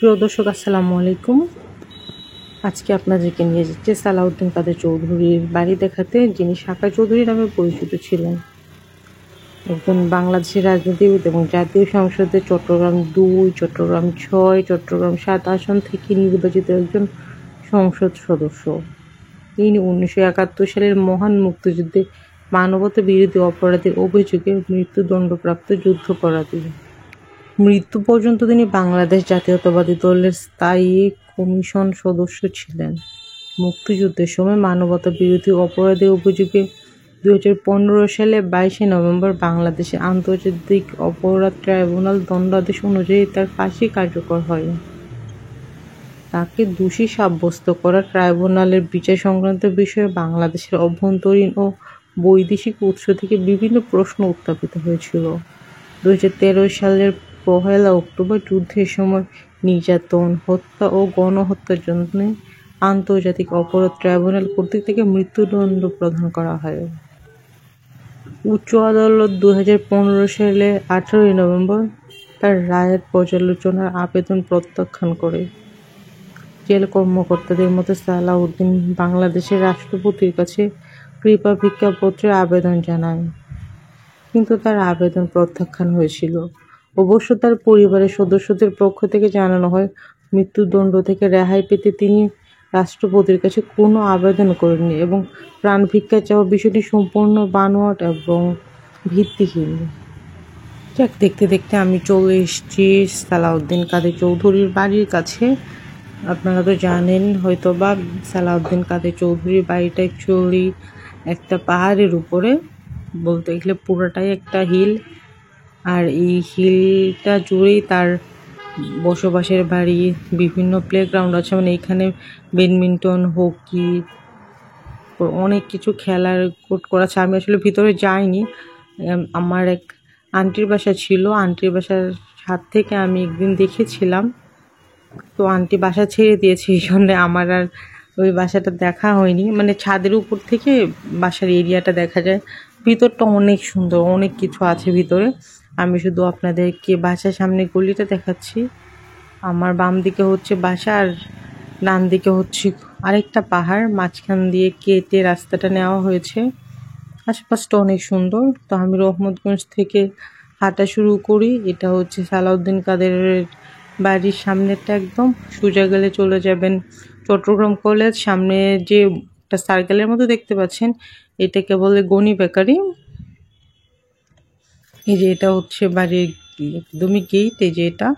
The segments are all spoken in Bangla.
প্রিয় দর্শক, আসসালামু আলাইকুম। আজকে আপনাদেরকে নিয়ে যাচ্ছে সালাউদ্দিন কাদের চৌধুরীর বাড়ি দেখাতে, যিনি সাকা চৌধুরী নামে পরিচিত ছিলেন। একজন বাংলাদেশের রাজনীতিবিদ এবং জাতীয় সংসদে চট্টগ্রাম ২, চট্টগ্রাম ৬, চট্টগ্রাম ৭ আসন থেকে নির্বাচিত একজন সংসদ সদস্য। তিনি ১৯৭১ সালের মহান মুক্তিযুদ্ধে মানবতা বিরোধী অপরাধের অভিযোগে মৃত্যুদণ্ডপ্রাপ্ত যুদ্ধাপরাধী। মৃত্যু পর্যন্ত তিনি বাংলাদেশ জাতীয়তাবাদী দলের স্থায়ী কমিশন সদস্য ছিলেন। মুক্তিযুদ্ধের সময় মানবতা বিরোধী অপরাধের অভিযোগে ২০১৫ সালে ২২ নভেম্বর বাংলাদেশের আন্তর্জাতিক অপরাধ ট্রাইব্যুনাল দণ্ডাদেশ অনুযায়ী তার ফাঁসি কার্যকর হয়। তাকে দোষী সাব্যস্ত করা ট্রাইব্যুনালের বিচার সংক্রান্ত বিষয়ে বাংলাদেশের অভ্যন্তরীণ ও বৈদেশিক উৎস থেকে বিভিন্ন প্রশ্ন উত্থাপিত হয়েছিল। ২০১৩ সালের ১ অক্টোবর যুদ্ধের সময় নির্যাতন, হত্যা ও গণহত্যার জন্য আন্তর্জাতিক অপরাধ ট্রাইব্যুনাল কর্তৃক তাকে মৃত্যুদণ্ড প্রদান করা হয়। উচ্চ আদালত ২০১৫ সালে ১৮ নভেম্বর তার রায়ের পর্যালোচনার আবেদন প্রত্যাখ্যান করে। জেল কর্মকর্তাদের মতে সালাউদ্দিন বাংলাদেশের রাষ্ট্রপতির কাছে কৃপা ভিক্ষাপত্রের আবেদন জানান, কিন্তু তার আবেদন প্রত্যাখ্যান হয়েছিল। অবশ্য তার পরিবারের সদস্যদের পক্ষ থেকে জানানো হয়, মৃত্যুদণ্ড থেকে রেহাই পেতে তিনি রাষ্ট্রপতির কাছে কোনো আবেদন করেননি এবং প্রাণ ভিক্ষা চাওয়া বিষয়টি সম্পূর্ণ বানোয়াট এবং ভিত্তিহীন। দেখতে দেখতে আমি চলে এসেছি সালাউদ্দিন কাদের চৌধুরীর বাড়ির কাছে। আপনারা তো জানেন হয়তো বা, সালাউদ্দিন কাদের চৌধুরীর বাড়িটা অ্যাকচুয়ালি একটা পাহাড়ের উপরে, বলতে গেলে পুরোটাই একটা হিল, আর এই হিলটা জুড়েই তার বসবাসের বাড়ি। বিভিন্ন প্লেগ্রাউন্ড আছে, মানে এখানে ব্যাডমিন্টন, হকি, অনেক কিছু খেলার কোর্ট করা আছে। আমি আসলে ভিতরে যাইনি, আমার এক আন্টির বাসা ছিল, আন্টির বাসার ছাদ থেকে আমি একদিন দেখেছিলাম। তো আন্টি বাসা ছেড়ে দিয়েছে, এই জন্য আমার আর ওই বাসাটা দেখা হয়নি। মানে ছাদের উপর থেকে বাসার এরিয়াটা দেখা যায়, ভিতরটা অনেক সুন্দর, অনেক কিছু আছে ভিতরে। আমি শুধু আপনাদেরকে বাসার সামনে গলিটা দেখাচ্ছি। আমার বাম দিকে হচ্ছে বাসা, আর ডান দিকে হচ্ছে আরেকটা পাহাড়, মাঝখান দিয়ে কেটে রাস্তাটা নেওয়া হয়েছে। আশেপাশটা অনেক সুন্দর। তো আমি রহমতগঞ্জ থেকে হাঁটা শুরু করি। এটা হচ্ছে সালাউদ্দিন কাদের বাড়ির সামনেরটা, একদম সোজা গেলে চলে যাবেন চট্টগ্রাম কলেজ। সামনে যে একটা সার্কেলের মতো দেখতে পাচ্ছেন, এটাকে বলে গনি বেকারি। এই যে এটা হচ্ছে বাড়ির একদমই গেট। এই যে এটা,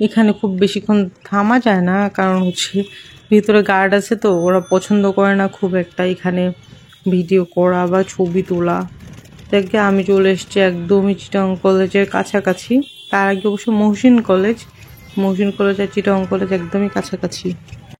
এখানে খুব বেশিক্ষণ থামা যায় না, কারণ হচ্ছে ভিতরে গার্ড আছে, তো ওরা পছন্দ করে না খুব একটা এখানে ভিডিও করা বা ছবি তোলা। দেখে আমি চলে এসেছি একদমই চিটাগং কলেজের কাছাকাছি। তার আগে অবশ্য মহসিন কলেজ আর চিটাগং কলেজ একদমই কাছাকাছি।